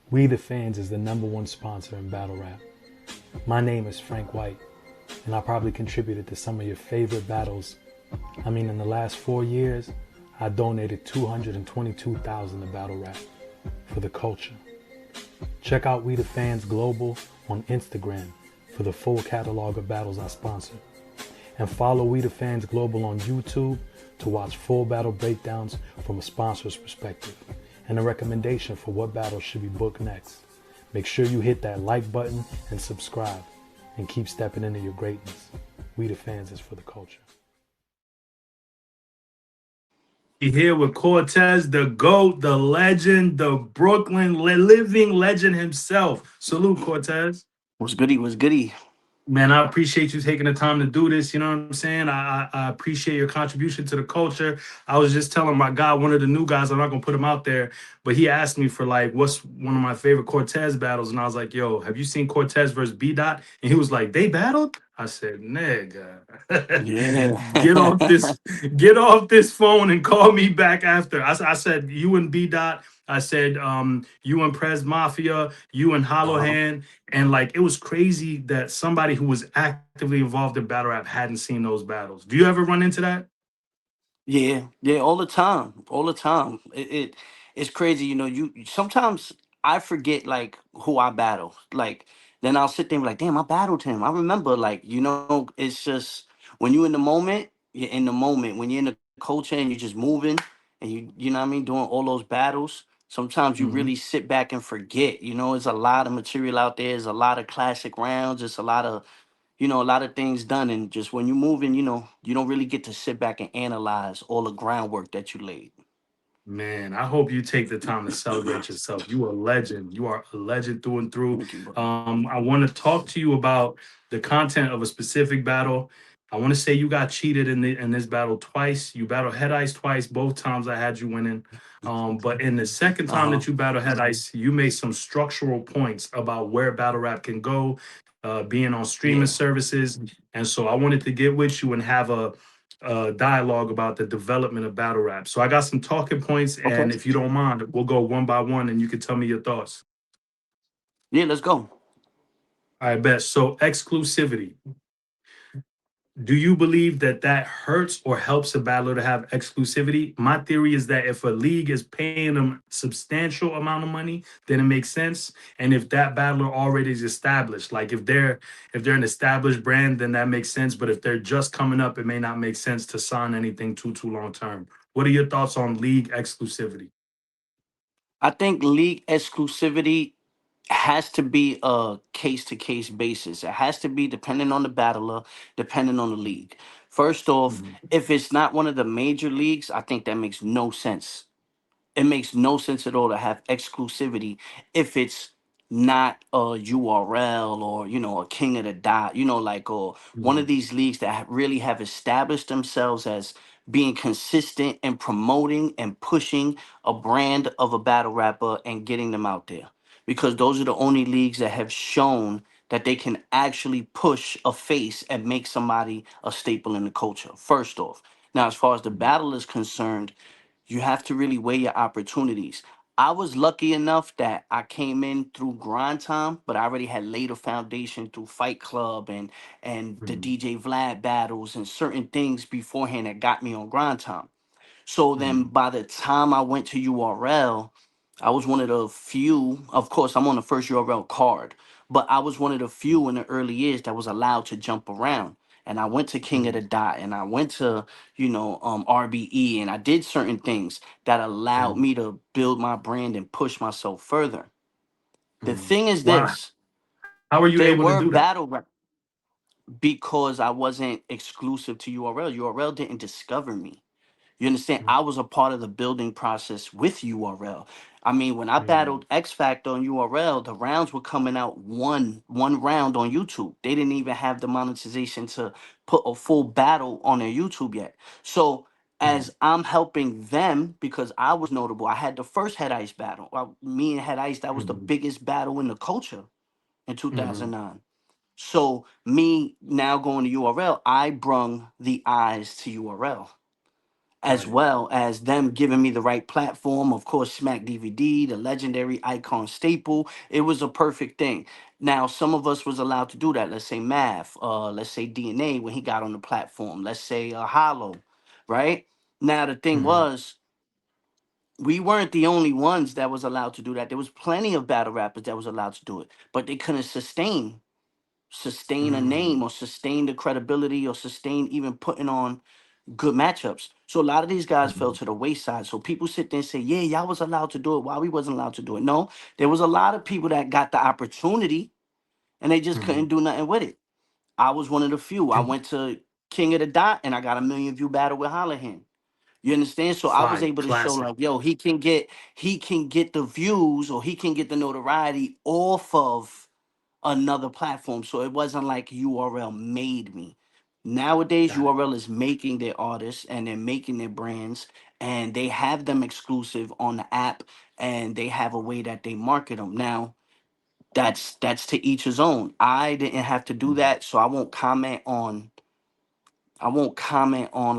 We the Fans is the #1 sponsor in battle rap. My name is Frank White, and I probably contributed to some of your favorite battles. I mean, in the last 4 years, I donated $222,000 to battle rap for the culture. Check out We the Fans Global on Instagram for the full catalog of battles I sponsor. And follow We the Fans Global on YouTube to watch full battle breakdowns from a sponsor's perspective and a recommendation for what battles should be booked next. Make sure you hit that like button and subscribe and keep stepping into your greatness. We the Fans is for the culture. Here with Cortez, the GOAT, the legend, the Brooklyn living legend himself. Salute, Cortez. Was goody? Was goody? Man, I appreciate you taking the time to do this. You know what I'm saying? I appreciate your contribution to the culture. I was just telling my guy, one of the new guys, I'm not gonna put him out there, but he asked me for like what's one of my favorite Cortez battles, and I was like, "Yo, have you seen Cortez versus B Dot?" And he was like, "They battled." I said, "Nigga, Yeah. get off this, get off this phone and call me back after." I said, "You and B Dot." I said, "You and Prez Mafia, you and Hollow uh-huh. Hand." And like it was crazy that somebody who was actively involved in battle rap hadn't seen those battles. Do you ever run into that? Yeah, yeah, all the time, all the time. It's crazy, You sometimes I forget like who I battle. Like then I'll sit there and be like, damn, I battled him. I remember, like it's just when you're in the moment, you're in the moment. When you're in the culture and you're just moving and you know what I mean, doing all those battles. Sometimes you Mhm. really sit back and forget. There's a lot of material out there. There's a lot of classic rounds. It's a lot of things done, and just when you're moving, you don't really get to sit back and analyze all the groundwork that you laid. Man, I hope you take the time to celebrate yourself. You are a legend. You are a legend through and through. Thank you, brother. I want to talk to you about the content of a specific battle. I want to say you got cheated in this battle twice. You battled Head Ice twice. Both times I had you winning. But in the second time Uh-huh. that you battled Head Ice, you made some structural points about where battle rap can go, being on streaming Yeah. services. And so I wanted to get with you and have a dialogue about the development of battle rap. So I got some talking points, Okay. and if you don't mind, we'll go one by one, and you can tell me your thoughts. Yeah, let's go. I bet. So exclusivity. Do you believe that that hurts or helps a battler to have exclusivity? My theory is that if a league is paying them substantial amount of money, then it makes sense. And if that battler already is established, like if they're an established brand, then that makes sense. But if they're just coming up, it may not make sense to sign anything too long term. What are your thoughts on league exclusivity? I think league exclusivity has to be a case to case basis. It has to be depending on the battler, depending on the league. First off, Mhm. if it's not one of the major leagues, I think that makes no sense. It makes no sense at all to have exclusivity if it's not a URL or a King of the Dot, like, or one of Mhm. these leagues that really have established themselves as being consistent and promoting and pushing a brand of a battle rapper and getting them out there, because those are the only leagues that have shown that they can actually push a face and make somebody a staple in the culture. First off, now as far as the battle is concerned, you have to really weigh your opportunities. I was lucky enough that I came in through grind time, but I already had laid a foundation through Fight Club and the Mhm. DJ Vlad battles and certain things beforehand that got me on grind time. So then Mhm. by the time I went to URL, I was one of the few, of course, I'm on the first URL card, but I was one of the few in the early years that was allowed to jump around. And I went to King of the Mhm. Dot and I went to, RBE, and I did certain things that allowed Mhm. me to build my brand and push myself further. The Mhm. thing is Why? this, How are you there able to were do that? battle rap because I wasn't exclusive to URL. URL didn't discover me. You understand? I was a part of the building process with URL. I mean, when I Mhm. battled X Factor on URL, the rounds were coming out one round on YouTube. They didn't even have the monetization to put a full battle on their YouTube yet. So Mhm. as I'm helping them, because I was notable, I had the first Head Ice battle. Me and Head Ice, that was the Mhm. biggest battle in the culture in Mhm. 2009. So me now going to URL, I brung the eyes to URL, as Right. well as them giving me the right platform. Of course, Smack DVD, the legendary icon staple. It was a perfect thing. Now, some of us was allowed to do that. Let's say Math, let's say DNA when he got on the platform. Let's say Hollow, right? Now the thing Mm-hmm. was, we weren't the only ones that was allowed to do that. There was plenty of battle rappers that was allowed to do it, but they couldn't sustain a name or sustain the credibility or sustain even putting on good matchups. So a lot of these guys fell Mm-hmm. to the wayside. So people sit there and say, "Yeah, y'all was allowed to do it. Why we wasn't allowed to do it?" No, there was a lot of people that got the opportunity and they just Mm-hmm. couldn't do nothing with it. I was one of the few. I And went to King of the Dot and I got a million view battle with Hollahan. You understand? So I was fire, able to show classic. like, yo, he can get the views or he can get the notoriety off of another platform. So it wasn't like URL made me. Nowadays, Got it. URL is making their artists and they're making their brands and they have them exclusive on the app and they have a way that they market them. Now, that's to each his own. I didn't have to do Mm-hmm. that, so I won't comment on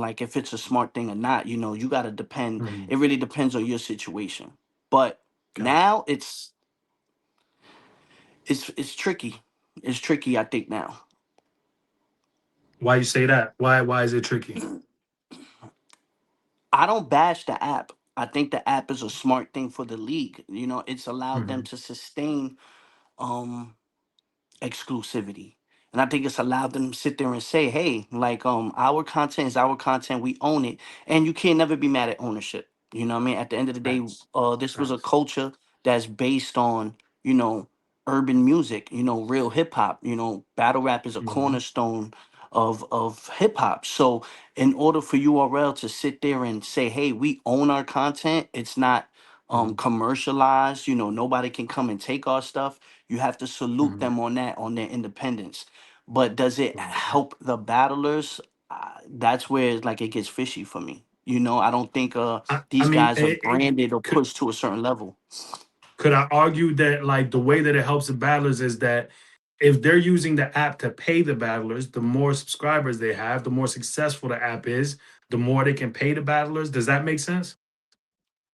like if it's a smart thing or not. You got to depend. Mm-hmm. It really depends on your situation. But Got it. now it's tricky. It's tricky, I think now. Why you say that? Why is it tricky? I don't bash the app. I think the app is a smart thing for the league. It's allowed them Mm-hmm. to sustain um exclusivity. And I think it's allowed them to sit there and say, hey, like our content is our content, we own it. And you can't never be mad at ownership. You know what I mean? At the end of the day, Facts. this was a Facts. culture that's based on, you know, urban music, real hip hop. Battle rap is a Mm-hmm. cornerstone of hip hop. So in order for URL to sit there and say, hey, we own our content, it's not Mm-hmm. commercialized, nobody can come and take our stuff. You have to salute Mm-hmm. them on that, on their independence. But does it Right. help the battlers? That's where it's like it gets fishy for me. I don't think I these mean, guys are branded or could pushed to a certain level. I argue that like the way that it helps the battlers is that if they're using the app to pay the battlers, the more subscribers they have, the more successful the app is, the more they can pay the battlers. Does that make sense?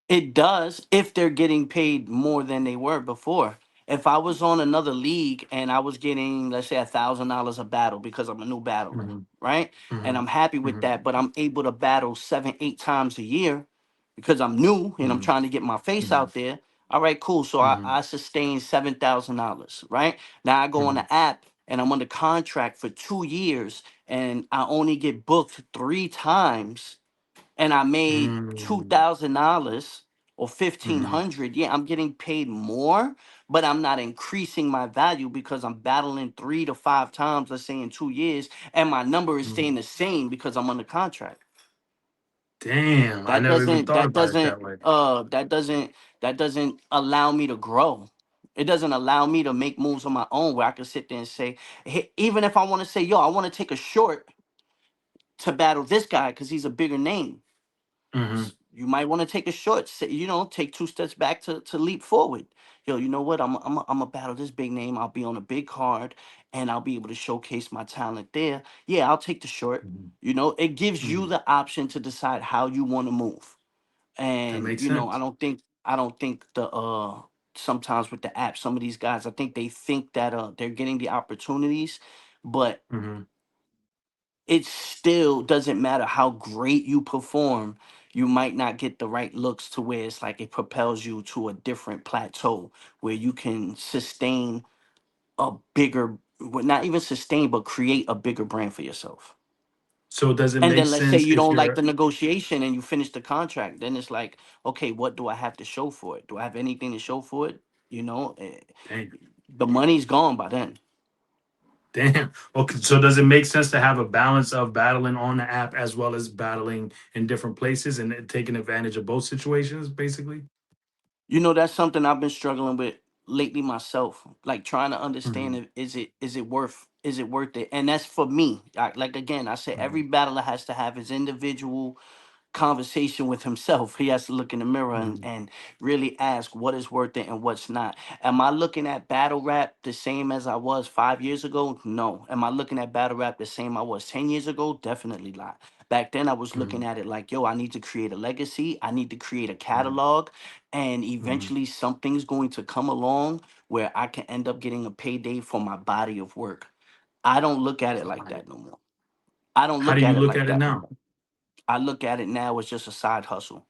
It does if they're getting paid more than they were before. If I was on another league and I was getting, let's say, $1,000 a battle because I'm a new battler, Mm-hmm. right? And Mm-hmm. I'm happy with Mm-hmm. that, but I'm able to battle 7, 8 times a year because I'm new and I'm Mm-hmm. trying to get my face Mm-hmm. out there. All right, cool. So I, Mm-hmm. I sustain $7,000, right? Now I go on Mm-hmm. the app and I'm under contract for 2 years and I only get booked 3 times and I made $2,000 or Mm-hmm. 1,500, yeah, I'm getting paid more, but I'm not increasing my value because I'm battling 3 to 5 times, let's say in 2 years, and my number is Mm-hmm. staying the same because I'm under contract. Damn, I That never even doesn't thought that about it doesn't that way. that doesn't that doesn't allow me to grow. It doesn't allow me to make moves on my own where I can sit there and say, hey, even if I want to say, yo, I want to take a short to battle this guy because he's a bigger name. Mm-hmm. You might want to take a short, take 2 steps back to leap forward. Yo, you know what? I'm a battle this big name. I'll be on a big card, and I'll be able to showcase my talent there. Yeah, I'll take the short. Mm-hmm. It gives you Mm-hmm. the option to decide how you want to move. That And makes I sense. don't think the sometimes with the app, some of these guys, I think they think that they're getting the opportunities, but Mm-hmm. it still doesn't matter how great you perform. You might not get the right looks to where it's like it propels you to a different plateau where you can sustain a bigger, well, not even sustain, but create a bigger brand for yourself. So does it And make then let's say sense you if don't like the you're negotiation and you finish the contract. Then it's like, okay, what do I have to show for it? Do I have anything to show for it? damn, The money's gone by then. damn. Okay, so does it make sense to have a balance of battling on the app as well as battling in different places and taking advantage of both situations, basically? That's something I've been struggling with lately myself. Like trying to Mm-hmm. understand if is it worth it? And that's for me. Like again, I say Mm-hmm. every battler has to have his individual conversation with himself. He has to look in the mirror and, Mm-hmm. and really ask what is worth it and what's not. Am I looking at battle rap the same as I was 5 years ago? No. Am I looking at battle rap the same I was 10 years ago? Definitely not. Back then, I was Mhm. looking at it like, yo, I need to create a legacy. I need to create a Mhm. catalog. And Mhm. eventually, something's going to come along where I can end up getting a payday for my body of work. I don't look at it like Fire. that no more. I don't How do look you at it look like at it that no now? more. I look at it now as just a side hustle.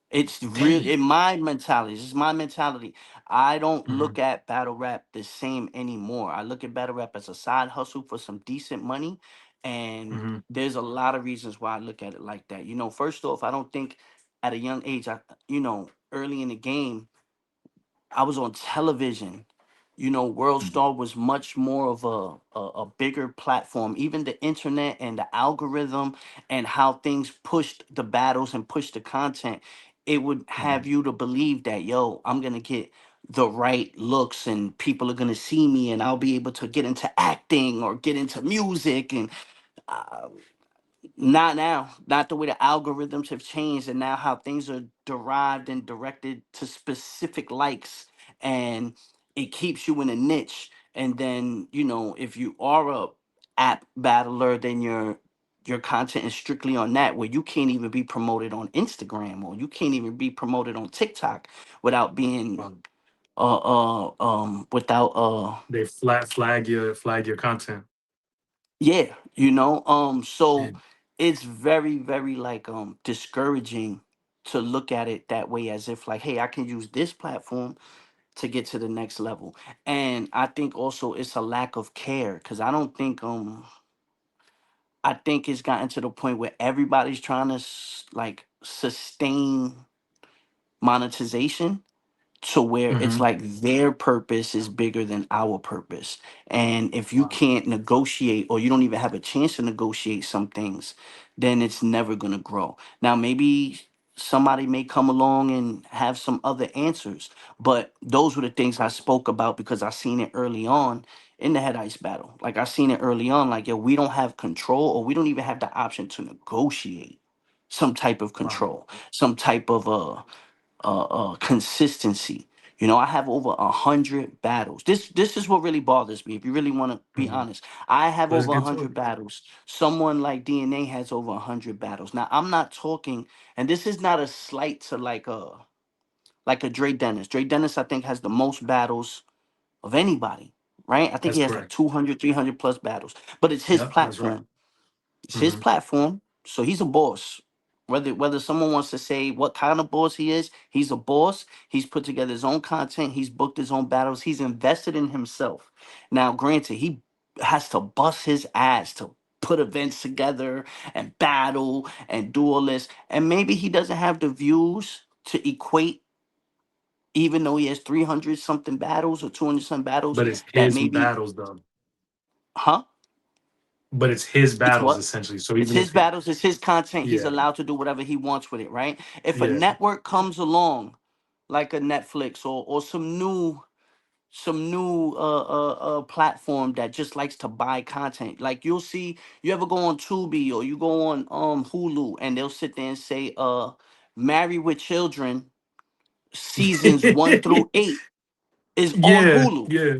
It's real Damn. in my mentality. This is my mentality. I don't look Mhm. at battle rap the same anymore. I look at battle rap as a side hustle for some decent money. And Mhm. there's a lot of reasons why I look at it like that. You know, first off, I don't think at a young age, early in the game, I was on television. You know, World Mhm. Star was much more of a bigger platform. Even the internet and the algorithm and how things pushed the battles and pushed the content, it would have Mhm. you to believe that, yo, I'm gonna get the right looks and people are gonna see me and I'll be able to get into acting or get into music. And uh, not now. Not the way the algorithms have changed, and now how things are derived and directed to specific likes, and it keeps you in a niche. And then, if you are a app battler, then your content is strictly on that, where you can't even be promoted on Instagram or you can't even be promoted on TikTok without being Wow. without They flag your content. yeah, so Damn. it's very, very like discouraging to look at it that way, as if like, hey, I can use this platform to get to the next level. And I think also it's a lack of care, because I think it's gotten to the point where everybody's trying to like sustain monetization, to where it's Mhm. like their purpose is bigger than our purpose. And if you Wow. can't negotiate, or you don't even have a chance to negotiate some things, then it's never going to grow. Now, maybe somebody may come along and have some other answers, but those were the things I spoke about because I seen it early on in the head ice battle. Like, I seen it early on, like, yo, we don't have control, or we don't even have the option to negotiate some type of Wow. control, some type of consistency. I have over 100 battles. This is what really bothers me. If you really want to be Mhm. honest, I have Let's over a get to it. hundred battles. Someone like DNA has over 100 battles. Now, I'm not talking, and this is not a slight to like a Dre Dennis. Dre Dennis, I think, has the most battles of anybody. Right? I think That's he has like correct. 200, 300 plus battles. But it's his Yep, that's right. platform. It's his Mhm. platform, so he's a boss. Whether someone wants to say what kind of boss he is, he's a boss. He's put together his own content. He's booked his own battles. He's invested in himself. Now, granted, he has to bust his ass to put events together and battle and do all this. And maybe he doesn't have the views to equate, even though he has 300 something battles or 200 some battles, But it's that his maybe, battles though. huh? But it's his It's battles what? essentially. So It's even his if he, battles, it's his content. He's yeah, allowed to do whatever he wants with it, right? If a yeah. network comes along, like a Netflix, or some new platform that just likes to buy content. Like, you ever go on Tubi or you go on Hulu, and they'll sit there and say Married with Children seasons 1 through 8 is on Yeah, Hulu. yeah,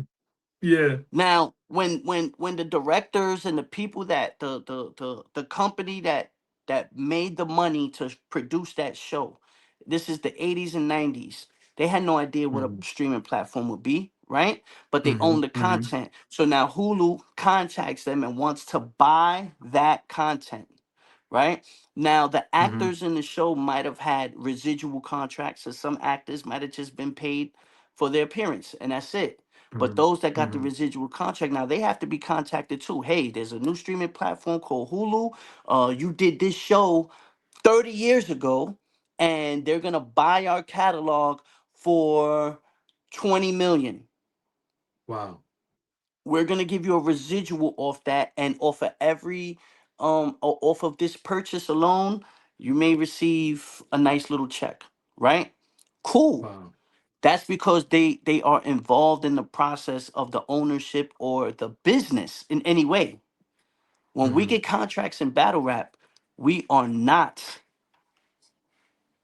yeah. Now, when the directors and the people that the company that made the money to produce that show, this is the 80s and 90s. They had no idea what a Mhm. streaming platform would be, right? But they own Mhm. the Mhm. content. So now Hulu contacts them and wants to buy that content. Right? Now, the Mhm. actors in the show might have had residual contracts, so some actors might have just been paid for their appearance, and that's it. But Mhm. those that got the Mhm. residual contract, now they have to be contacted too. Hey, there's a new streaming platform called Hulu. You did this show 30 years ago, and they're gonna buy our catalog for 20 million. Wow. We're gonna give you a residual off that, and off of every off of this purchase alone, you may receive a nice little check, right? Cool. Wow. That's because they are involved in the process of the ownership or the business in any way. When we Mhm. get contracts in battle rap, we are not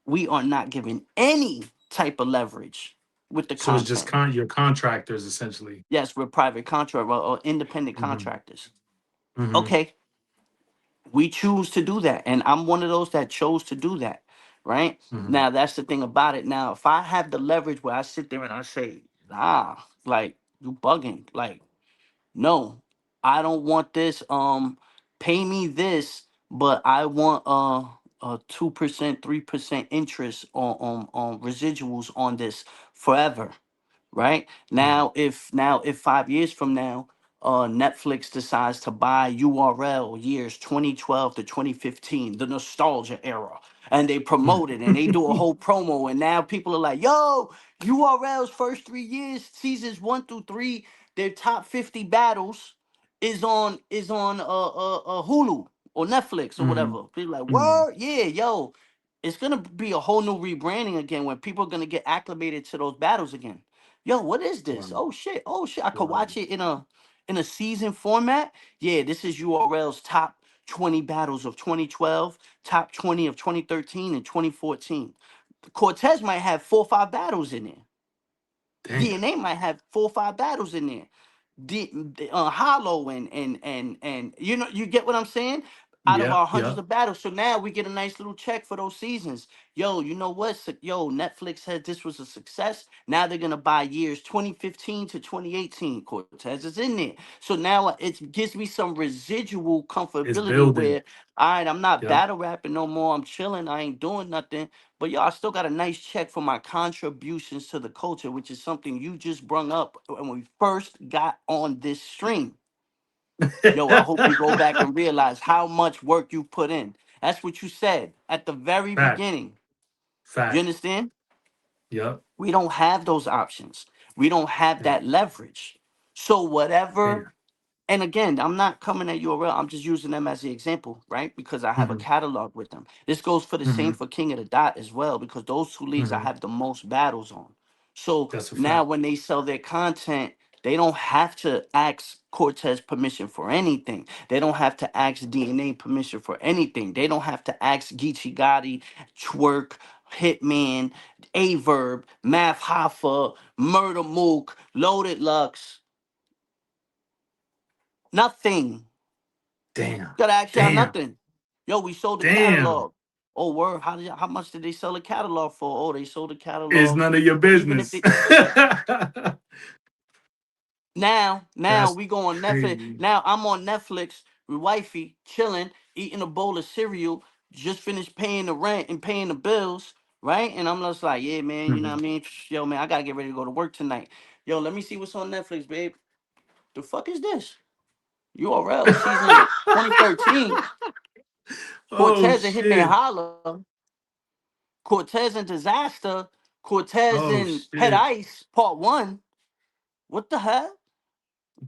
we are not given any type of leverage with the So it's just content. your contractors essentially. Yes, we're private contract or independent Mhm. contractors. Mhm. Okay, We choose to do that, and I'm one of those that chose to do that. Right Hmm. now, that's the thing about it. Now, if I have the leverage where I sit there and I say, "Nah, like you bugging," like no, I don't want this. Pay me this, but I want a 2%, 3% interest on residuals on this forever. Right Right. if 5 years from now, Netflix decides to buy URL years 2012 to 2015, the nostalgia era, and they promote it and they do a whole promo, and now people are like, "Yo, URL's first 3 years, seasons 1 through 3, their top 50 battles is on Hulu or Netflix or Hmm. whatever." People like, Hmm. "Word, yeah, yo." It's gonna be a whole new rebranding again when people are gonna get acclimated to those battles again. Yo, what is this? Wow. Oh shit. Oh shit. I could Wow. watch it in a season format. Yeah, this is URL's top 20 battles of 2012, top 20 of 2013 and 2014. Cortez might have 4 or 5 battles in there. Damn. DNA might have 4 or 5 battles in there. Hollow and you get what I'm saying? Out of Yeah. our hundreds Yeah. of battles, so now we get a nice little check for those seasons. Yo, you know what? Yo, Netflix said this was a success. Now they're gonna buy years 2015 to 2018. Cortez is in there, so now it gives me some residual It's comfortability building. where, all right, I'm not Yep. battle rapping no more. I'm chilling. I ain't doing nothing. But yo, I still got a nice check for my contributions to the culture, which is something you just brung up when we first got on this stream. Yo, I hope you go back and realize how much work you put in. That's what you said at the very Fact. beginning. You Fact. understand? Yep. We don't have those options. We don't have Damn. that leverage. So whatever. Damn. And again, I'm not coming at URL. I'm just using them as the example, right? Because I have a Hmm. catalog with them. This goes for the same Hmm. for King of the Dot as well, because those two leagues I Hmm. have the most battles on. So That's a now fact. when they sell their content, they don't have to ask Cortez permission for anything. They don't have to ask DNA permission for anything. They don't have to ask Geechee Gotti, Twerk, Hitman, Averb, Math Hoffa, Murder Mook, Loaded Lux, nothing. Damn. Gotta ask y'all Damn. nothing. Yo, we sold the Damn. catalog. Oh, word. How much did they sell the catalog for? Oh, they sold the It's catalog. none of your Even if business. they now That's we go on Netflix. crazy. Now I'm on Netflix with wifey, chilling, eating a bowl of cereal, just finished paying the rent and paying the bills, right? And I'm just like, yeah, man, you know Hmm. what I mean? Yo, man, I gotta get ready to go to work tonight. Yo, let me see what's on Netflix, babe. The fuck is this? URL season 2013. Oh Cortez and Hitman shit. Holla. Cortez and Disaster, Cortez Oh and Pet shit. Ice, Part One. What the hell?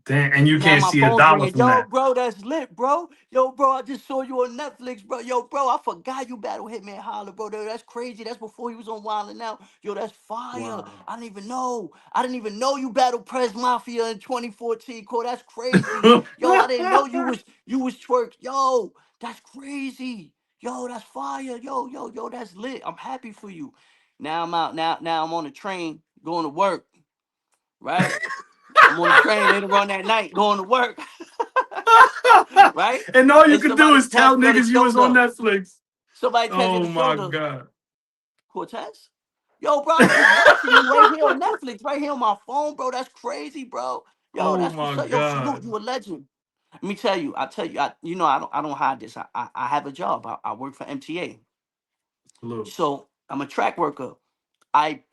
Damn. And you Now can't my see a phone's dollar ringing. from Yo, that. bro, that's lit, bro. Yo, bro, I just saw you on Netflix, bro. Yo, bro, I forgot you battle Hitman Holler, bro. That's crazy. That's before he was on Wild and Out. Yo, that's fire. Wow. I didn't even know. I didn't even know you battled Prez Mafia in 2014. Cole, that's crazy. Yo, I didn't know you was twerk. Yo, that's crazy. Yo, that's fire. Yo, that's lit. I'm happy for you. Now I'm out. Now I'm on the train going to work. Right? I'm on the train later on that night going to work. Right? And all you And can do somebody is tell tapped me on the niggas you was on shoulder. Netflix. Somebody tapped me on Oh the my shoulder. god. Cortez? Yo, bro, I was just watching you right here on Netflix, right here on my phone, bro. That's crazy, bro. Yo, Oh that's what's my up. Yo, salute, god. you a legend. Let me tell you, I don't hide this. I have a job. I work for MTA. Look. So I'm a track worker. I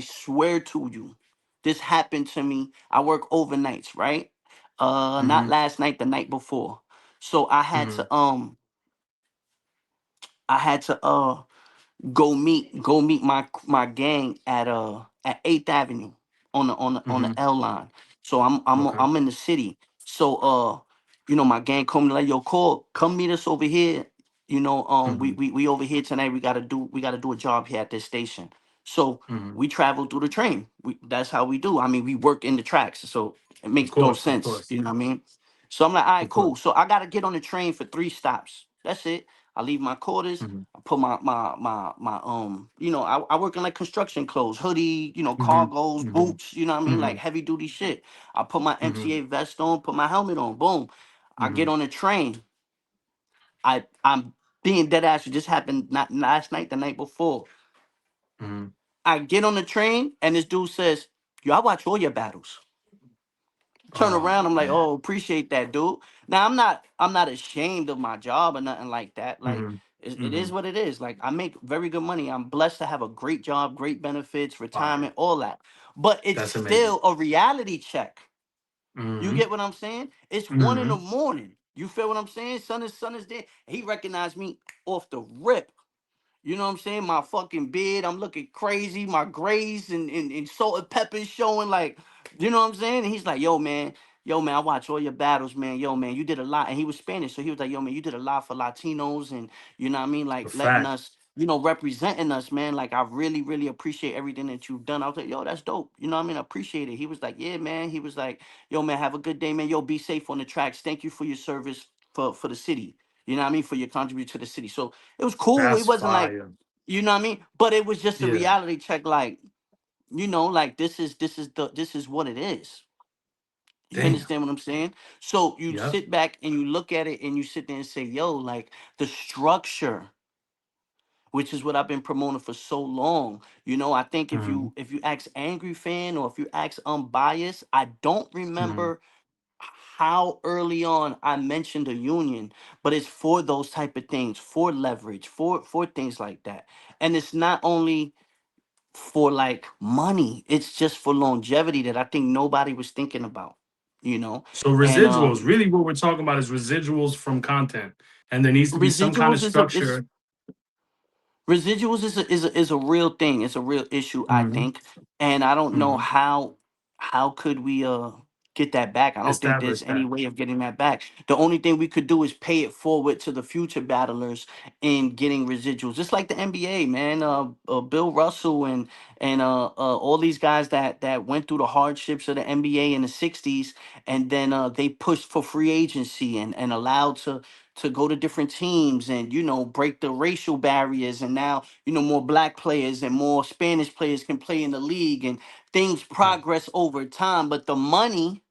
swear to you, this happened to me. I work overnights, right? Not Mm-hmm. last night, the night before. So Mm-hmm. I had to go meet my gang at 8th Avenue on the Mm-hmm. L line. So I'm I'm Okay. I'm in the city. So my gang come like, yo, call, come meet us over here. We, Mm-hmm. we we over here tonight. We gotta do a job here at this station. So Mm-hmm. we travel through the train. That's how we do. I mean, we work in the tracks. So it Of makes no course. Of sense. course. You know what I mean? So I'm like, all right, Of course. cool. So I gotta get on the train for 3 stops. That's it. I leave my quarters. Mm-hmm. I put I work in like construction clothes, hoodie, Mm-hmm. cargos, Mm-hmm. boots, you know what I mean? Mm-hmm. Like heavy duty shit. I put my Mm-hmm. MTA vest on, put my helmet on, boom. I Mm-hmm. get on the train. I'm being dead ass. It just happened not last night, the night before. Mm-hmm. I get on the train and this dude says, "Yo, I watch all your battles." Turn Oh around, I'm like, man. "Oh, appreciate that, dude." Now I'm not ashamed of my job or nothing like that. Like Mm-hmm. it Mm-hmm. is what it is. Like I make very good money. I'm blessed to have a great job, great benefits, Fire. retirement, all that. But it's That's amazing. still a reality check. You Mm-hmm. get what I'm saying? It's 1 in the Mm-hmm. morning. You feel what I'm saying? Son is there. He recognized me off the rip. You know what I'm saying? My fucking beard, I'm looking crazy. My grays and salt and pepper showing, like, you know what I'm saying? And he's like, yo, man, I watch all your battles, man. Yo, man, you did a lot. And he was Spanish. So he was like, yo, man, you did a lot for Latinos and, you know what I mean? A Like, letting fact. us, representing us, man. Like, I really, really appreciate everything that you've done. I was like, yo, that's dope. You know what I mean? I appreciate it. He was like, yeah, man. He was like, yo, man, have a good day, man. Yo, be safe on the tracks. Thank you for your service for the city. You know what I mean? For your contribution to the city. So it was cool. It That's wasn't like, fire. you know what I mean? But it was just a Yeah. reality check, like, like this is what it is. You Damn. understand what I'm saying? So you Yep. sit back and you look at it and you sit there and say, yo, like the structure, which is what I've been promoting for so long. I think Mm-hmm. if you ask Angry Fan or if you ask Unbiased, I don't Mm-hmm. remember how early on I mentioned a union, but it's for those type of things, for leverage, for things like that. And it's not only for like money. It's just for longevity that I think nobody was thinking about, you know. So And residuals, really what we're talking about is residuals from content. And there needs to be some kind of residuals is structure. residuals is a real thing. It's a real issue, I Mm-hmm. think. And I don't know Mm-hmm. how could we get that back. I don't think there's Establish any that. way of getting that back. The only thing we could do is pay it forward to the future battlers in getting residuals. Just like the NBA, man. Bill Russell and all these guys that went through the hardships of the NBA in the 60s, and then they pushed for free agency and allowed to go to different teams and break the racial barriers, and now more black players and more Spanish players can play in the league, and things Right. progress over time. But the money,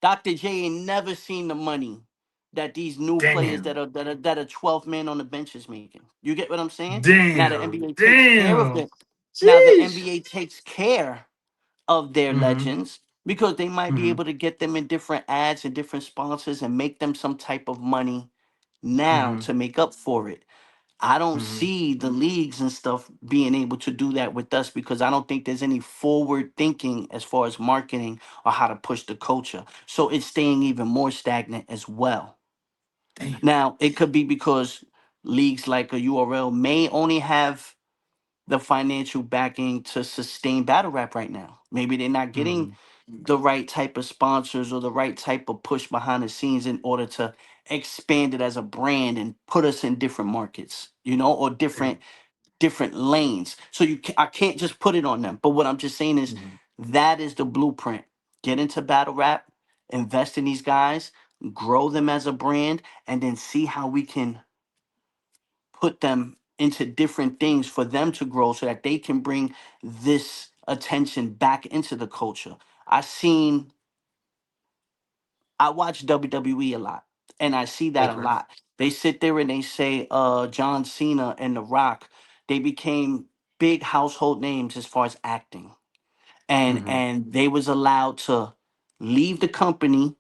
Dr. J ain't never seen the money that these new players Damn. that are 12 men on the bench is making. You get what I'm saying? Now the Damn. NBA takes care of Damn. it. Now the Jeez. NBA takes care of their Mm-hmm. legends because they might be Mm-hmm. able to get them in different ads and different sponsors and make them some type of money now Mm-hmm. to make up for it. I don't Mm-hmm. see the leagues and stuff being able to do that with us because I don't think there's any forward thinking as far as marketing or how to push the culture. So it's staying even more stagnant as well. Damn. Now, it could be because leagues like a URL may only have the financial backing to sustain battle rap right now. Maybe they're not getting Mm-hmm. the right type of sponsors or the right type of push behind the scenes in order to expand it as a brand and put us in different markets, or Damn. different lanes. So I can't just put it on them. But what I'm just saying is Mm-hmm. that is the blueprint. Get into battle rap, invest in these guys, grow them as a brand, and then see how we can put them into different things for them to grow so that they can bring this attention back into the culture. I watch WWE a lot and I see that a Okay. lot. They sit there and they say John Cena and The Rock, they became big household names as far as acting. And Mm-hmm. and they was allowed to leave the company,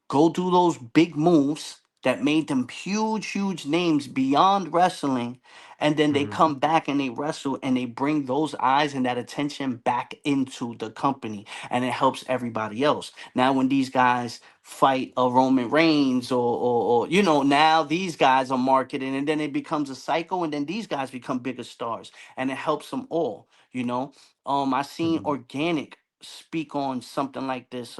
go do those big moves that made them huge, huge names beyond wrestling. And then they Mm-hmm. come back and they wrestle and they bring those eyes and that attention back into the company. And it helps everybody else. Now, when these guys fight a Roman Reigns or now these guys are marketed and then it becomes a cycle and then these guys become bigger stars and it helps them all, you know. I seen Mm-hmm. Organic speak on something like this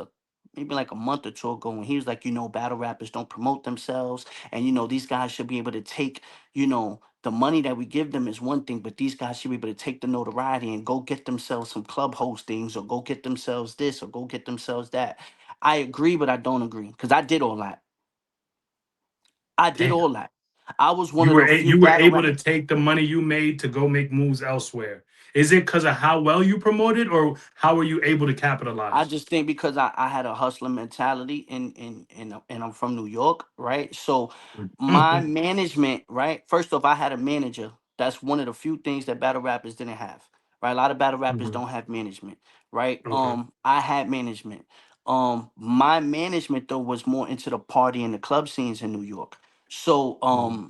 maybe like a month or two ago when he was like, battle rappers don't promote themselves. And, these guys should be able to take, the money that we give them is one thing, but these guys should be able to take the notoriety and go get themselves some club hostings or go get themselves this or go get themselves that. I agree, but I don't agree because I did all that. I did Damn. all that. I was one of the few You were battle able rap. to take the money you made to go make moves elsewhere Is it because of how well you promoted, or how are you able to I capitalize? just think because I had a hustler mentality and I'm from New York, right? So my management, right? First off, I had a manager. That's one of the few things that battle rappers didn't have. Right? A lot of battle rappers Mhm. don't have management, right? Okay. I had management. My management though was more into the party and the club scenes in New York. So Mhm.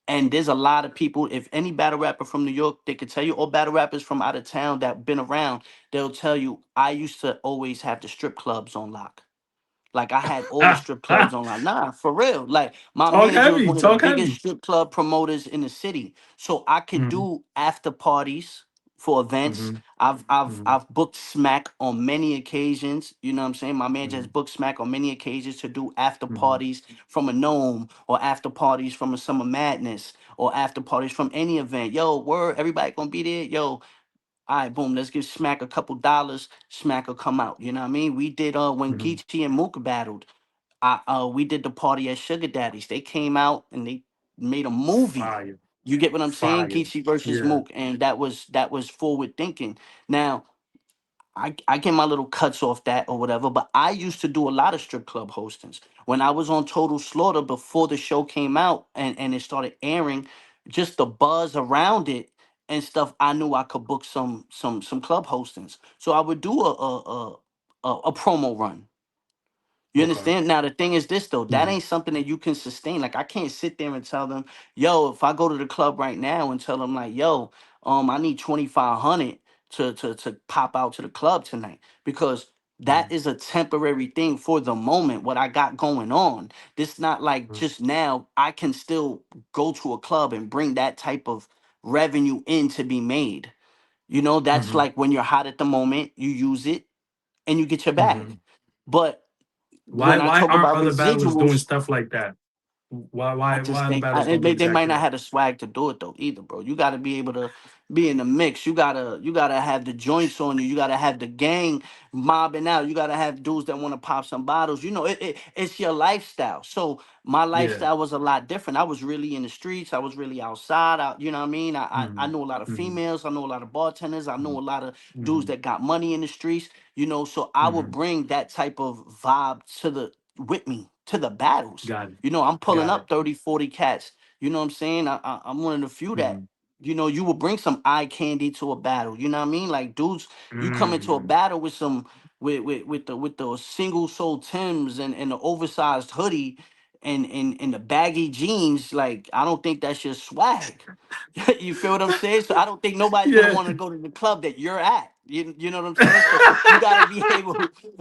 and there's a lot of people. If any battle rapper from New York, they could tell you, or battle rappers from out of town that been around, they'll tell you. I used to always have the strip clubs on lock. Like I had all the Ah, strip clubs ah. on lock. Nah, for real. Like my Talk manager was heavy. one of the Talk biggest heavy. strip club promoters in the city, so I could Mhm. do after parties for events. Mhm. Mhm. I've booked Smack on many occasions. You know what I'm saying? My manager has Mhm. booked Smack on many occasions to do after Mhm. parties from a Gnome or after parties from a Summer Madness or after parties from any event. Yo, word, everybody gonna be there. Yo, all right, boom, let's give Smack a couple dollars. Smack will come out. You know what I mean? We did when Mhm. Geechee and Mook battled. We did the party at Sugar Daddy's. They came out and they made a movie. Fire. You get what I'm saying? Fire. Geechee versus Yeah. Mook, and that was forward thinking. Now I get my little cuts off that or whatever, but I used to do a lot of strip club hostings. When I was on Total Slaughter before the show came out and it started airing, just the buzz around it and stuff, I knew I could book some club hostings. So I would do a promo run. You Okay. understand? Now the thing is this though, that Mhm. ain't something that you can sustain. Like I can't sit there and tell them, yo, if I go to the club right now and tell them like, yo, I need 2,500 to pop out to the club tonight because that Mhm. is a temporary thing for the moment. What I got going on, this not like Mhm. just now. I can still go to a club and bring that type of revenue in to be made. That's Mhm. like when you're hot at the moment, you use it and you get your bag. Mhm. But Why when I why talk aren't about other battlers doing residuals, stuff like that? Why I why just why other think battlers don't do they might exactly not that? have the swag to do it though either, bro. You got to be able to be in the mix. You gotta have the joints on you. You gotta have the gang mobbing out. You gotta have dudes that want to pop some bottles. It's your lifestyle. So my Yeah. lifestyle was a lot different. I was really in the streets. I was really outside. You know what I mean? I Mhm. know a lot of Mhm. females. I know a lot of bartenders. I know Mhm. a lot of dudes Mhm. that got money in the streets. So I would Mhm. bring that type of vibe with me to the battles. Got it. I'm pulling Got it. up 30, 40 cats. You know what I'm saying? I'm one of the few that, Mhm. you will bring some eye candy to a battle. You know what I mean? Like dudes, you come into a Mhm. battle with some with the single sole Tims and the oversized hoodie and the baggy jeans. Like I don't think that's your swag. You feel what I'm saying? So I don't think nobody's gonna Yeah. want to go to the club that you're at. You know what I'm saying? So you gotta be able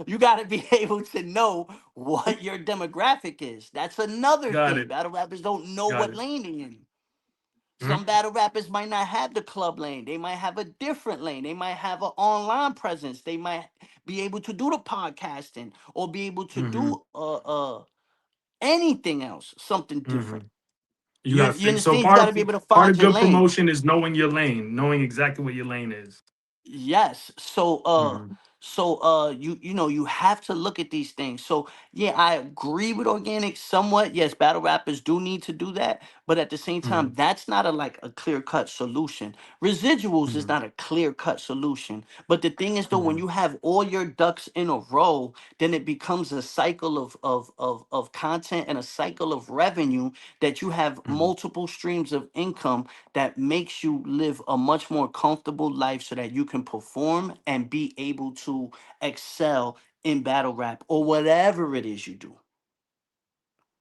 you gotta be able to know what your demographic is. That's another Got thing. it. Battle rappers don't know Got what it. lane they in. Some Mhm. battle rappers might not have the club lane. They might have a different lane. They might have an online presence. They might be able to do the podcasting or be able to Mhm. do anything else, something different. Mhm. You You gotta you fix. So understand? You got to be able to part find of your good lane. promotion is knowing your lane, knowing exactly what your lane is. Yes. Mhm. You have to look at these things. So yeah, I agree with organic somewhat. Yes, battle rappers do need to do that, but at the same time, Mhm. that's not a clear-cut solution. Residuals is Mhm. not a clear-cut solution. But the thing is though, when Mhm. you have all your ducks in a row, then it becomes a cycle of content and a cycle of revenue that you have Mhm. multiple streams of income that makes you live a much more comfortable life so that you can perform and be able to excel in battle rap or whatever it is you do.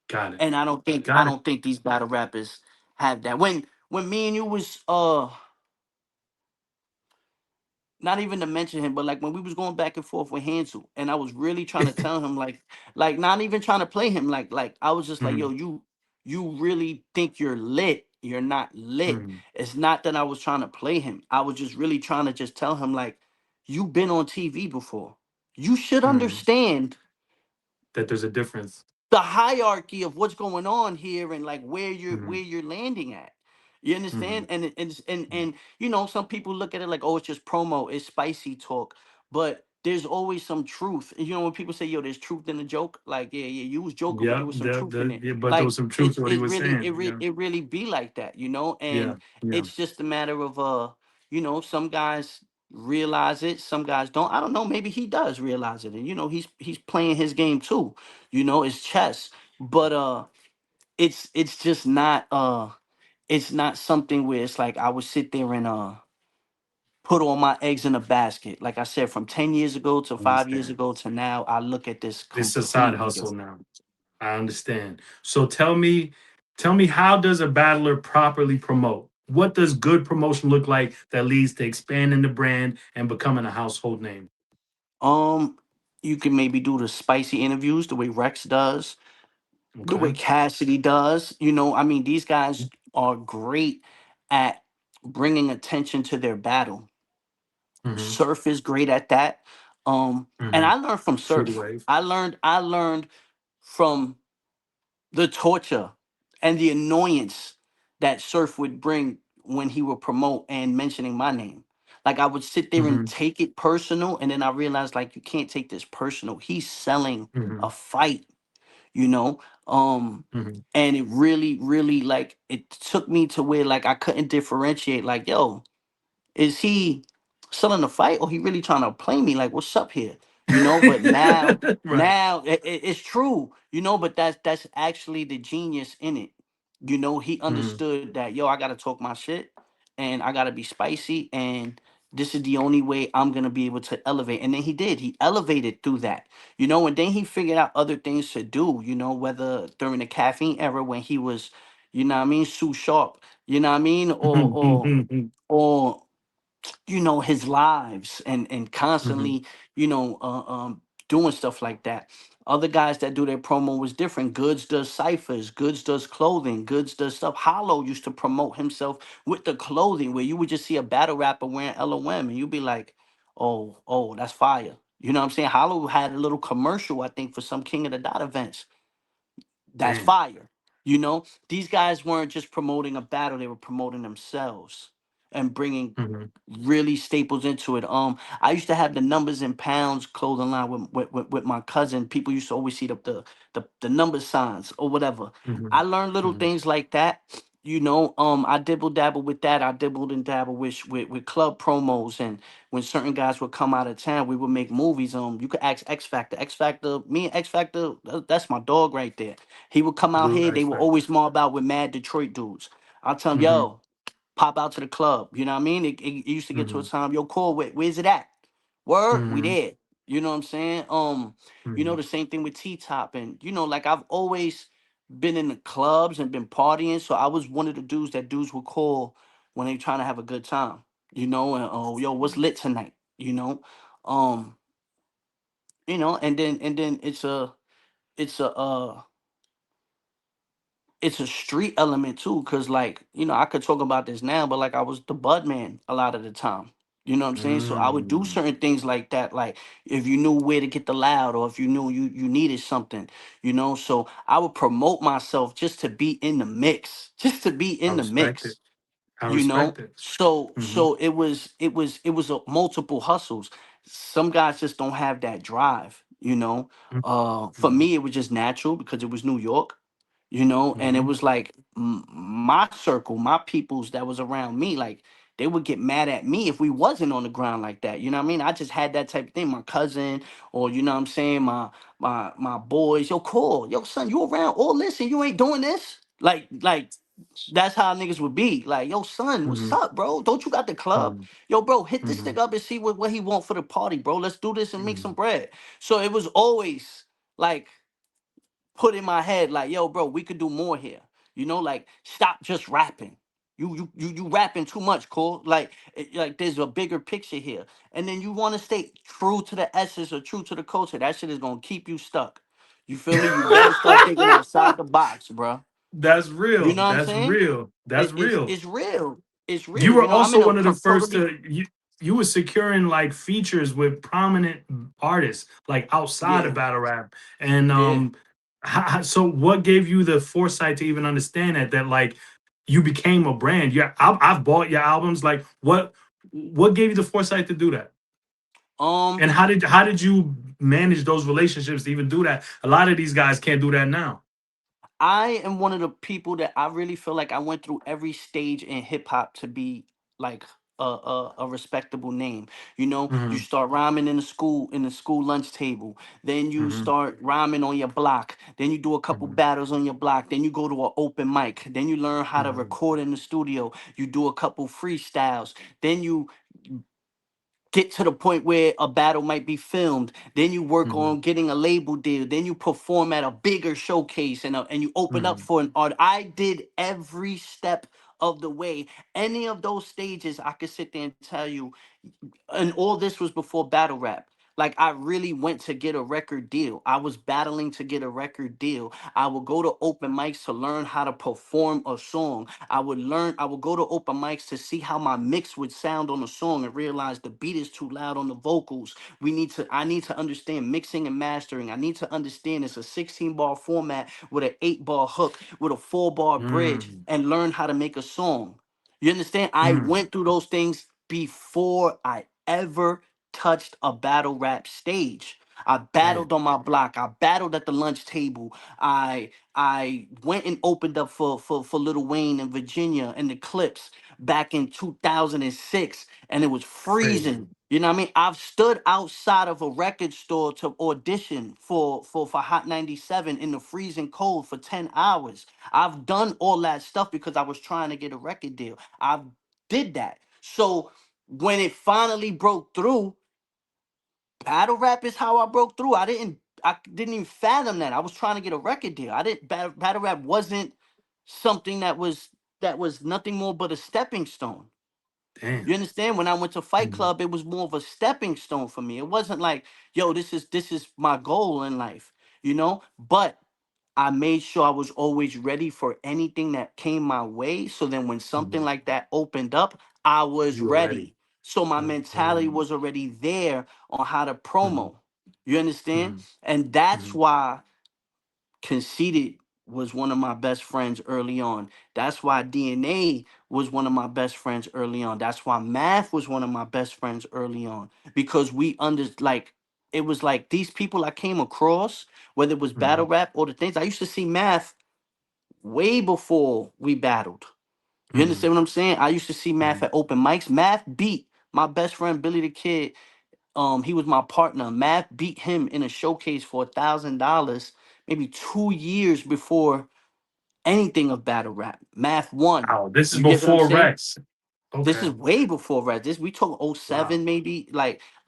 Got it. And I Got it. don't think these battle rappers have that. When me and you was not even to mention him, but like when we was going back and forth with Hansel, and I was really trying to tell him like not even trying to play him, like I was just like, yo, Mhm. you really think you're lit. You're not lit. Mhm. It's not that I was trying to play him. I was just really trying to just tell him like, you've been on TV before. You should Mhm. understand That there's a difference. the hierarchy of what's going on here and like where Mhm. you're landing at. You understand? Mhm. And some people look at it like, oh, it's just promo, it's spicy talk, but there's always some truth. And when people say, yo, there's truth in the joke, like, yeah, yeah, you was joking, but there Yep. was some truth in it. Yeah, but there Like was some truth to what he was saying. Yeah. it really be like that, Yeah. and Yeah. it's just a matter of Some guys realize it, some guys don't. I don't know, maybe he does realize it, and he's playing his game too. It's chess. But it's just not it's not something where it's like I would sit there and put all my eggs in a basket. Like I said, from 10 years ago to 5 years Understand. ago to now, I look at this This is a side completely hustle different. now. I understand. So tell me, how does a battler properly promote? What does good promotion look like that leads to expanding the brand and becoming a household name? Um, you can maybe do the spicy interviews the way Rex does, the way Okay. Cassidy does. These guys are great at bringing attention to their battle. Mm-hmm. Surf is great at that. And Mm-hmm. I learned from True to Surf. wave. I learned from the torture and the annoyance that Surf would bring when he would promote and mentioning my name. Like I would sit there and Mm-hmm. take it personal, and then I realized like you can't take this personal. He's selling Mm-hmm. a fight, you know. Um, Mm-hmm. and it really, really like it took me to where like I couldn't differentiate. Like, yo, is he selling a fight or he really trying to play me? Like, what's up here? But now, Right. now it's true. But that's actually the genius in it. He Mm-hmm. understood that, yo, I gotta talk my shit and I gotta be spicy, and this is the only way I'm gonna be able to elevate. And then he did. He elevated through that. And then he figured out other things to do, whether during the caffeine era when he was, what I mean, Sue Sharp, what I mean, or his lives and Mm-hmm. constantly you know doing stuff like that. Other guys that do their promo was different. Goods does ciphers, Goods does clothing, Goods does stuff. Hollow used to promote himself with the clothing where you would just see a battle rapper wearing LOM and you'd be like, oh, that's fire. You know what I'm saying? Hollow had a little commercial, I think, for some King of the Dot events. That's Damn. fire. These guys weren't just promoting a battle, they were promoting themselves and bringing Mm-hmm. really staples into it. I used to have the numbers and pounds clothing line with my cousin. People used to always see the number signs or whatever. Mm-hmm. I learned little Mm-hmm. things like that. I dibble dabble with that. I dibbled and dabble with club promos, and when certain guys would come out of town, we would make movies. You could ask X Factor. X Factor, me and X Factor, that's my dog right there. He would come out Blue here. They X would Factor. always mob out with mad Detroit dudes. I'll tell him, Mm-hmm. yo, pop out to the club. You know what I mean? It used to get to a Mm-hmm. time, yo, cool, where's it at? Word, we Mm-hmm. there. You know what I'm saying? Mm-hmm. The same thing with T Top. And, like I've always been in the clubs and been partying. So I was one of the dudes that dudes would call when they trying to have a good time, and oh, yo, what's lit tonight? Um, and then it's a it's a street element too, because like I could talk about this now, but like I was the bud man a lot of the time. You know what I'm saying? So I would do Mm. certain things like that, like if you knew where to get the loud, or if you knew you needed something. So I would promote myself just to be in the mix, just to be I in the respect it. mix. I you know respect it. so Mm-hmm. so it was a multiple hustles. Some guys just don't have that drive. For Mm-hmm. me it was just natural because it was New York. And it Mm-hmm. was like my circle, my peoples that was around me, like they would get mad at me if we wasn't on the ground like that. You know what I mean? I just had that type of thing. My cousin, or what I'm saying, my boys, yo, cool, yo, son, you around all this and you ain't doing this? Like that's how niggas would be. Like, yo, son, what's Mm-hmm. up, bro? Don't you got the club? Yo, bro, hit this Mm-hmm. nigga up and see what he want for the party, bro. Let's do this and make Mm-hmm. some bread. So it was always like put in my head, like, yo, bro, we could do more here. Like stop just rapping. You rapping too much, Cole. Like there's a bigger picture here. And then you want to stay true to the essence or true to the culture. That shit is gonna keep you stuck. You feel me? You gotta start thinking outside the box, bro. That's You real. know what I'm That's saying? real. That's real. It's real. It's You real. were I'm in also a one of the first totally, to you were securing like features with prominent artists like outside of yeah, battle rap. And yeah. so what gave you the foresight to even understand that like you became a brand? Yeah, I've bought your albums. Like what gave you the foresight to do that? Um, And how did you manage those relationships to even do that? A lot of these guys can't do that now. I am one of the people that I really feel like I went through every stage in hip hop to be like a respectable name. You know, you Mm-hmm. start rhyming in the school lunch table. Then you Mm-hmm. start rhyming on your block. Then you do a couple Mm-hmm. battles on your block. Then you go to an open mic. Then you learn how to Mm-hmm. record in the studio. You do a couple freestyles. Then you get to the point where a battle might be filmed. Then you work Mm-hmm. on getting a label deal. Then you perform at a bigger showcase, and you open up Mm-hmm. for an art. I did every step of the way. Any of those stages, I could sit there and tell you, and all this was before battle rap. Like, I really went to get a record deal. I was battling to get a record deal. I would go to open mics to learn how to perform a song. I would go to open mics to see how my mix would sound on a song and realize the beat is too loud on the vocals. I need to understand mixing and mastering. I need to understand it's a 16 bar format with an 8 bar hook with a 4 bar bridge, Mm-hmm. and learn how to make a song. You understand? I went through those things before I ever touched a battle rap stage. I Damn. battled on my block. I battled at the lunch table. I went and opened up for Lil Wayne in Virginia and the Clips back in 2006, and it was Crazy. freezing. You know what I mean? I've stood outside of a record store to audition for Hot 97 in the freezing cold for 10 hours. I've done all that stuff because I was trying to get a record deal. I did that. So when it finally broke through, battle rap is how I broke through. I didn't even fathom that. I was trying to get a record deal. I didn't battle rap wasn't something that was nothing more but a stepping stone. Damn. You understand? When I went to Fight Mm-hmm. Club, it was more of a stepping stone for me. It wasn't like, yo, this is my goal in life, you know? But I made sure I was always ready for anything that came my way. So then when something Mm-hmm. like that opened up, I was You were ready. ready. So my mentality Mm-hmm. was already there on how to Mm-hmm. promo. You understand? Mm-hmm. And that's Mm-hmm. why Conceited was one of my best friends early on. That's why DNA was one of my best friends early on. That's why Math was one of my best friends early on. Because it was like these people I came across, whether it was Mm-hmm. battle rap or the things I used to see Math way before we battled. You Mm-hmm. understand what I'm saying? I used to see Math Mm-hmm. at open mics. Math beat my best friend Billy the Kid. He was my partner. Math beat him in a showcase for $1,000, maybe 2 years before anything of battle rap. Math won. Wow. This is You get what I'm before saying? Rex. This Okay. is way before rap. This we talk Wow. '07 maybe.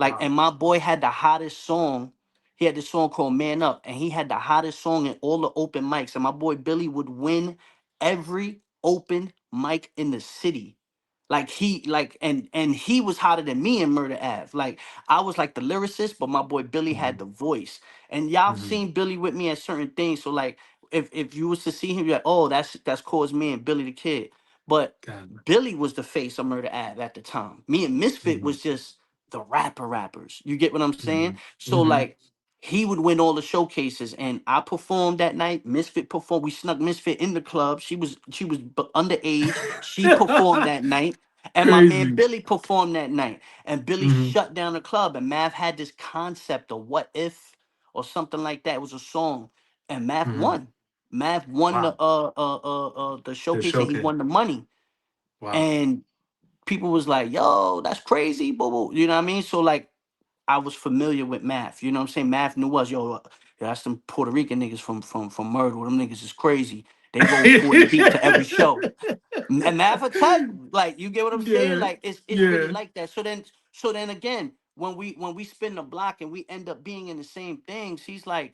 Wow. And my boy had the hottest song. He had this song called Man Up, and he had the hottest song in all the open mics. And my boy Billy would win every open mic in the city. And he was hotter than me in Murder Ave. Like, I was like the lyricist, but my boy Billy had Mm-hmm. the voice. And y'all Mm-hmm. seen Billy with me at certain things. So like, if you was to see him, you're like, oh, that's Cause Me and Billy the Kid. But God. Billy was the face of Murder Ave at the time. Me and Misfit Mm-hmm. was just the rappers. You get what I'm saying? Mm-hmm. So Mm-hmm. like, he would win all the showcases, and I performed that night. Misfit performed. We snuck Misfit in the club. She was underage. She performed that night, and my man Crazy. Billy performed that night. And Billy Mm-hmm. shut down the club. And Mav had this concept of what if or something like that. It was a song, and Mav Mm-hmm. won. Mav won Wow. the The showcase, and he showcase. won the money. Wow. And people was like, "Yo, that's crazy, boo boo." You know what I mean? So like, I was familiar with Math. You know what I'm saying? Math knew us. Yo, that's some Puerto Rican niggas from Myrtle. Them niggas is crazy. They roll 40 deep to every show. And Math will tell you, like, you get what I'm saying? Yeah. Like, it's really Yeah. like that. So then again, when we spin the block and we end up being in the same things, he's like,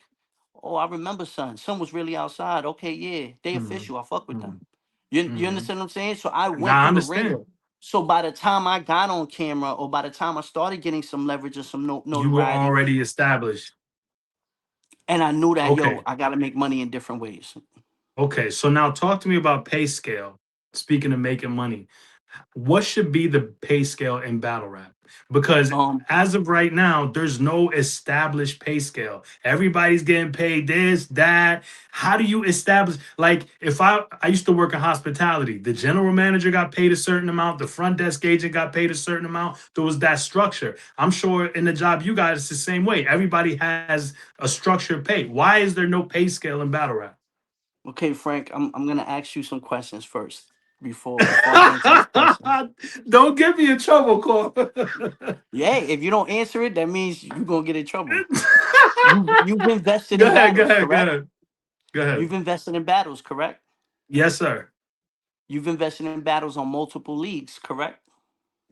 "Oh, I remember, son. Son was really outside. Okay, yeah, they Mm-hmm. official. I fuck with them." Mm-hmm. You Mm-hmm. understand what I'm saying? So I went Now I through the ringer. understand. So by the time I got on camera, or by the time I started getting some leverage or some You were notoriety, already established. and I knew that, yo, Okay. I got to make money in different ways. Okay. So now talk to me about pay scale. Speaking of making money, what should be the pay scale in battle rap? Because Um, as of right now, there's no established pay scale. Everybody's getting paid this, that. How do you establish? Like, if I used to work in hospitality, the general manager got paid a certain amount, the front desk agent got paid a certain amount. There was that structure. I'm sure in the job you guys, it's the same way. Everybody has a structured pay. Why is there no pay scale in battle rap? okay, Frank, I'm gonna ask you some questions first. before I answer this question. Don't get me in trouble, Cole. Yeah, if you don't answer it, that means you're gonna get in trouble. You've invested Go in ahead, go battles, ahead, go correct? ahead, go ahead. You've invested in battles, correct? Yes, sir. You've invested in battles on multiple leagues, correct?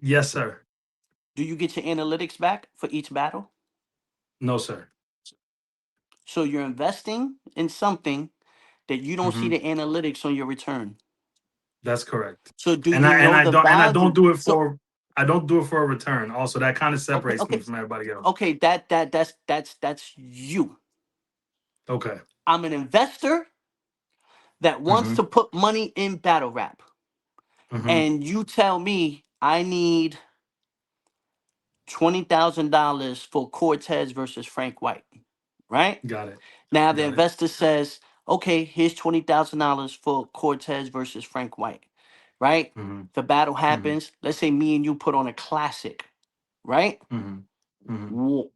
Yes, sir. Do you get your analytics back for each battle? No, sir. So you're investing in something that you don't see Hmm. the analytics on your return. That's correct. So do And you I and know I the don't and I don't value? do it So for I don't do it for a return. Also, that kind of okay, separates me okay, from everybody else. okay. That's you. Okay. I'm an investor that wants Hmm. to put money in battle rap, Hmm. and you tell me I need $20,000 for Cortez versus Frank White, right? Got it. Now the Got it. investor says, okay, here's $20,000 for Cortez versus Frank White, right? Hmm. The battle Hmm. happens. Let's say me and you put on a classic, right? Hmm. Hmm. Wh-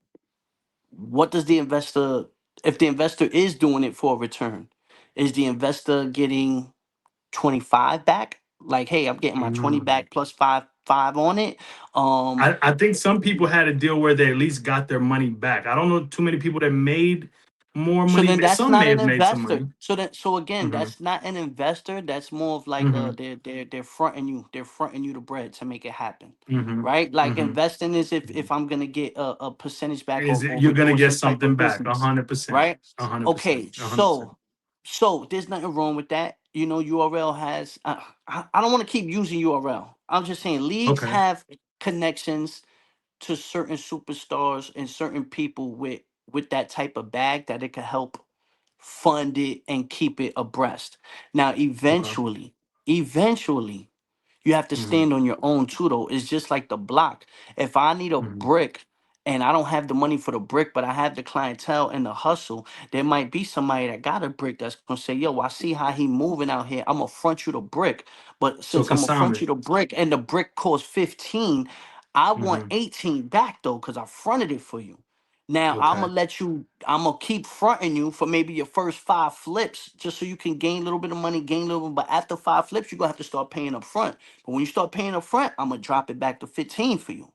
What does the investor, if the investor is doing it for a return, is the investor getting 25 back? Like, hey, I'm getting my 20 Mm. back plus five on it. Um, I think some people had a deal where they at least got their money back. I don't know too many people that made more So money. then that's Some not may an have made some investor. money. So again, Hmm. that's not an investor. That's more of like Hmm. they're fronting you. They're fronting you the bread to make it happen. Hmm. Right? Like Hmm. investing is if I'm gonna get a percentage back Is it over you're gonna doing get some type something of back? business. 100%. Right? 100%. Okay, 100%. so there's nothing wrong with that. You know, URL has I don't want to keep using URL. I'm just saying leagues Okay. have connections to certain superstars and certain people with that type of bag that it could help fund it and keep it abreast. Now Okay. eventually you have to Hmm. stand on your own too though. It's just like the block. If I need a Hmm. brick and I don't have the money for the brick, but I have the clientele and the hustle, there might be somebody that got a brick that's gonna say, yo, I see how he moving out here. I'm gonna front you the brick. But So since I'm gonna front you consignment. the brick and the brick costs 15, I want Hmm. 18 back though, because I fronted it for you. Now Okay. I'm gonna keep fronting you for maybe your first five flips, just so you can gain a little bit of money, gain a little bit. But after five flips, you're gonna have to start paying up front. But when you start paying up front, I'm gonna drop it back to 15 for you.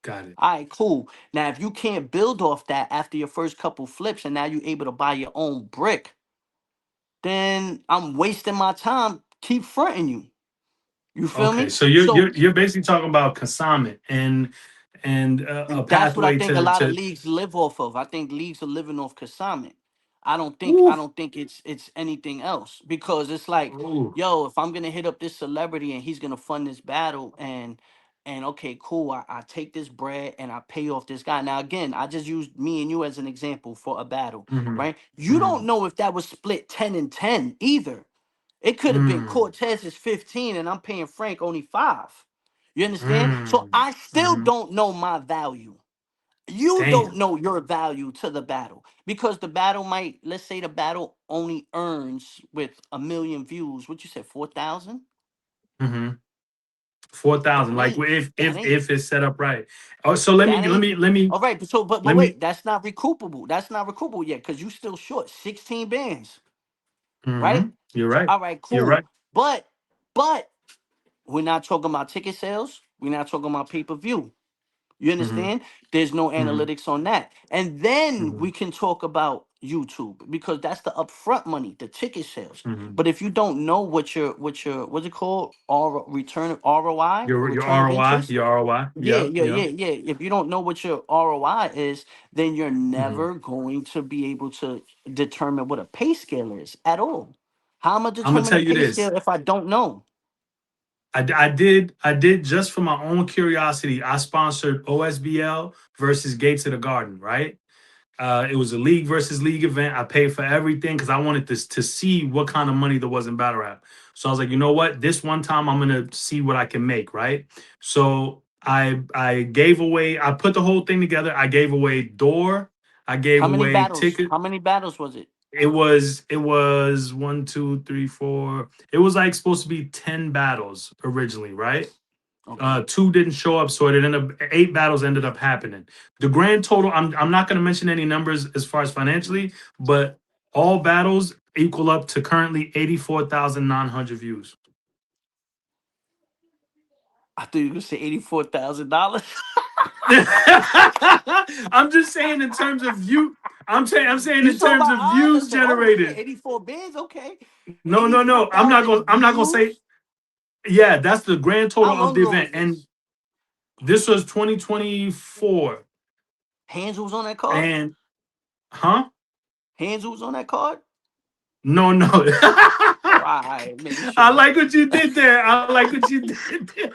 Got it. All right, cool. Now, if you can't build off that after your first couple flips and now you're able to buy your own brick, then I'm wasting my time keep fronting you. You feel Okay. me? So you're So you're you're basically talking about consignment and a and that's what I pathway think a to lot of to. leagues live off of. I think leagues are living off consignment. I Ooh. don't think it's anything else because it's like, Ooh. yo, if I'm gonna hit up this celebrity and he's gonna fund this battle and okay, cool, I take this bread and I pay off this guy. Now again, I just used me and you as an example for a battle, Hmm. right? You Hmm. don't know if that was split 10 and 10 either. It could have been Mm. Cortez is 15 and I'm paying Frank only 5. You understand? So Mm. I still Hmm. don't know my value. You don't Damn. know your value to the battle because the battle might, let's say the battle only earns with a million views. What you said, 4,000? Hmm. 4,000. That Like ain't if that if ain't if it's set up right. Oh, so let me that let ain't me let me all right. But let me. wait, that's not recoupable. That's not recoupable yet because you still short 16 bands, right? You're right. All right, You're cool. right. But we're not talking about ticket sales. We're not talking about pay-per-view. You Hmm. understand? There's no Hmm. analytics on that. And then Hmm. we can talk about YouTube because that's the upfront money, the ticket sales. Hmm. But if you don't know what's it called? Return ROI or Your return of ROI. interest. Your ROI. Yeah, Yeah. yeah, Yeah. yeah, yeah. If you don't know what your ROI is, then you're Hmm. never going to be able to determine what a pay scale is at all. How am I I'm gonna determine a tell you pay this. scale if I don't know? I did just for my own curiosity. I sponsored OSBL versus Gates of the Garden. Right. It was a league versus league event. I paid for everything because I wanted this to see what kind of money there was in battle rap. So I was like, you know what? This one time I'm gonna see what I can make, right? So I gave away. I put the whole thing together. I gave away door. I gave How many away battles? ticket. How many battles was it? It was one, two, three, four. It was like supposed to be 10 battles originally, right? Okay. Two didn't show up, so it ended up eight battles ended up happening. The grand total, I'm not going to mention any numbers as far as financially, but all battles equal up to currently 84,900 views. I thought you were gonna say $84,000. I'm just saying in terms of view. I'm saying You in saw terms my of eyes. I views said, "Oh shit, generated. 84 bands, okay, No, no, eighty-four no. I'm not thousand gonna. I'm not gonna say. views." Yeah, that's the grand How total of long the ago event, was and this? this was 2024. Hands was on that card. And huh? Hands was on that card. No, no. Oh, I making I sure. like what you did there. I like what you did there.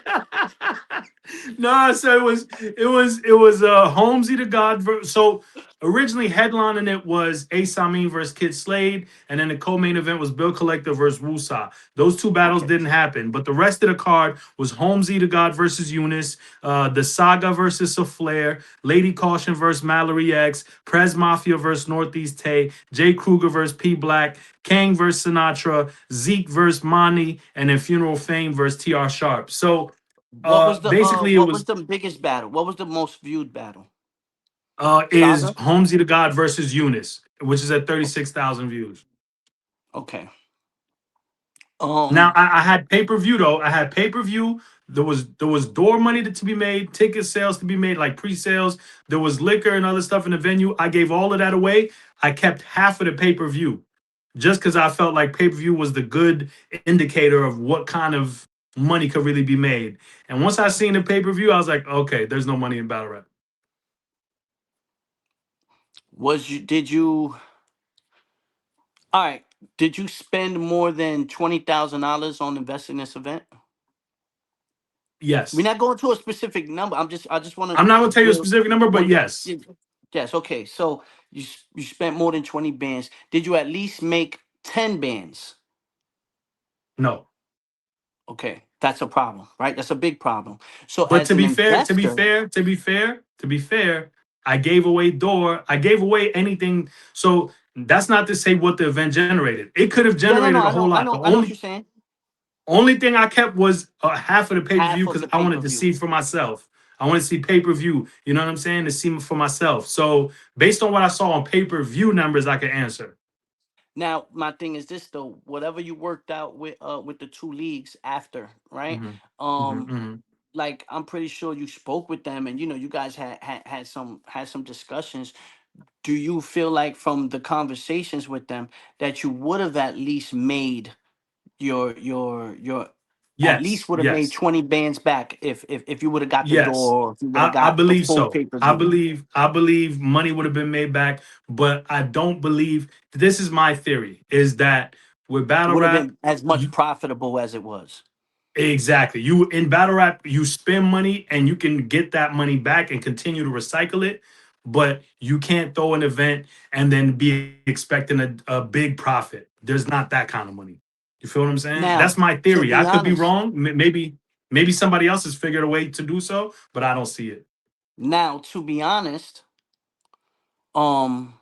No, so it was Holmesy the God. So originally headlining it was Ace Amin versus Kid Slade, and then the co-main event was Bill Collector versus Wusa. Those two battles Okay. didn't happen, but the rest of the card was Holmesy the God versus Eunice, the Saga versus Soufflair, Lady Caution versus Mallory X, Prez Mafia versus Northeast Tay, Jay Kruger versus P Black, Kang versus Sinatra, Zeke versus Monty, and then Funeral Fame versus TR Sharp. So basically it What was was the biggest battle? What was the most viewed battle? is Saga. Holmesy the God versus Eunice, which is at Okay. 36,000 views. Okay. Now Um. I had pay-per-view though. I had pay-per-view. There was door money to be made, ticket sales to be made, like pre-sales. There was liquor and other stuff in the venue. I gave all of that away. I kept half of the pay-per-view just because I felt like pay-per-view was the good indicator of what kind of money could really be made. And once I seen the pay-per-view, I was like, okay, there's no money in battle rap. Was you? Did you? All right. Did you spend more than $20,000 on investing in this event? We're Yes. not going to a specific number. I just want to I'm not gonna tell you a build. specific number, but Well, yes. yes. Okay. So you spent more than 20 bands. Did you at least make 10 bands? No. Okay, that's a problem, right? That's a big problem. So But as to an be fair, to be investor, fair, to be fair, to be fair, I gave away door. I gave away anything. So that's not to say what the event generated. It could have yeah, no, no, generated a whole lot. The I know what only you're saying. only thing I kept was half of the pay per view Half of because the I pay wanted per to view. see for myself. I want to see pay per view. You know what I'm saying? To see for myself. So based on what I saw on pay per view numbers, I could answer. Now, my thing is this though: whatever you worked out with the two leagues after, right? Hmm. Hmm. Um, Hmm. like I'm pretty sure you spoke with them, and you guys had some discussions. Do you feel like from the conversations with them that you would have at least made your at least Yes. would have made Yes. 20 bands back if you would have got the Yes, door or if you would have I got the believe full so. I pay-per-view? believe I believe money would have been made back, but I don't believe this is my theory is that with It battle would have rap, been as much you, profitable as it was. exactly. You in battle rap, you spend money and you can get that money back and continue to recycle it, but you can't throw an event and then be expecting a big profit. There's not that kind of money. You feel what I'm saying? Now, That's my to theory. I be could be honest, wrong. Maybe somebody else has figured a way to do so, but I don't see it. now to be honest, um